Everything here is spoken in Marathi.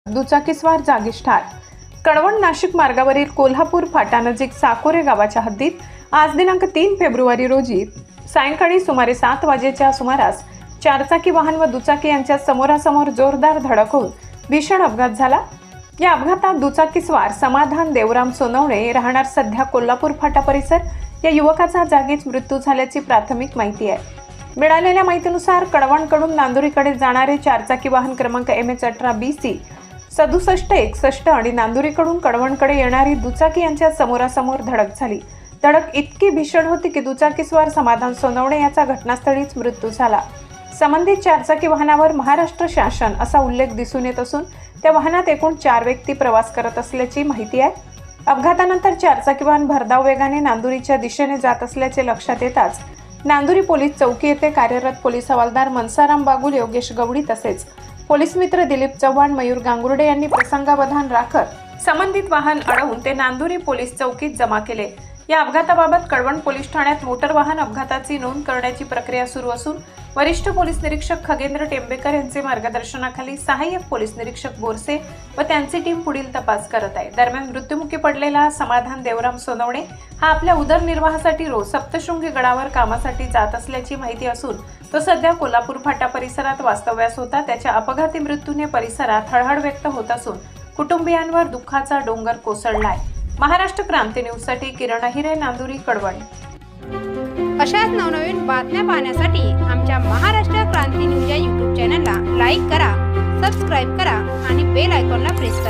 दुचाकीस्वार जागीच ठार। कळवण नाशिक मार्गावरील कोल्हापूर फाटानजीक साकोरे गावाच्या हद्दीत आज दिनांक 3 फेब्रुवारी रोजी सायंकाळी सुमारे 7 वाजेच्या सुमारास चारचाकी वाहन व दुचाकी यांच्या समोरासमोर जोरदार धडक होऊन भीषण अपघात झाला। या अपघातात दुचाकीस्वार समाधान देवराम सोनवणे राहणार सध्या कोल्हापूर फाटा परिसर या युवकाचा जागीच मृत्यू झाल्याची प्राथमिक माहिती आहे। मिळालेल्या माहितीनुसार कळवणकडून नांदुरीकडे जाणारे चारचाकी वाहन क्रमांक MH18BC 6761 आणि नांदुरीकडून कळवणकडे येणारी दुचाकी यांच्या समोरासमोर धडक झाली। धडक इतकी भीषण होती की दुचाकीस्वार समाधान सोनवणे याचा घटनास्थळीच मृत्यू झाला। संबंधित चारचाकी वाहनावर महाराष्ट्र शासन असा उल्लेख दिसून येत असून त्या वाहनात एकूण 4 व्यक्ती प्रवास करत असल्याची माहिती आहे। अपघातानंतर चारचाकी वाहन भरधाव वेगाने नांदुरीच्या दिशेने जात असल्याचे लक्षात येताच नांदुरी पोलीस चौकी येथे कार्यरत पोलीस हवालदार मनसाराम बागुल, योगेश गवडी तसेच पोलीस मित्र दिलीप चव्हाण, मयूर गांगुर्डे यांनी प्रसंगावधान राखत संबंधित वाहन अडवून ते नांदुरी पोलीस चौकीत जमा केले। या अपघाताबाबत कळवण पोलीस ठाण्यात मोटर वाहन अपघाताची नोंद करण्याची प्रक्रिया सुरू असून वरिष्ठ पोलीस निरीक्षक खगेंद्र टेंबेकर यांचे मार्गदर्शनाखाली सहाय्यक पोलीस निरीक्षक बोरसे व त्यांची टीम पुढील तपास करत आहे। दरम्यान मृत्युमुखी पडलेला समाधान देवराम सोनवणे हा आपल्या उदरनिर्वाहासाठी रोज सप्तशृंगी गडावर कामासाठी जात असल्याची माहिती असून तो सध्या कोल्हापूर फाटा परिसरात वास्तव्यास होता। त्याच्या अपघाती मृत्यूने परिसरात हळहळ व्यक्त होत असून कुटुंबियांवर दुःखाचा डोंगर कोसळलाय। महाराष्ट्र क्रांती न्यूज साठी किरण अहिरे, नांदुरी, कळवण। अशाच नवनवीन बातम्या पाहण्यासाठी आमच्या महाराष्ट्र क्रांती न्यूज या YouTube चॅनलला लाईक करा, सबस्क्राईब करा आणि बेल आयकॉनला प्रेस करा।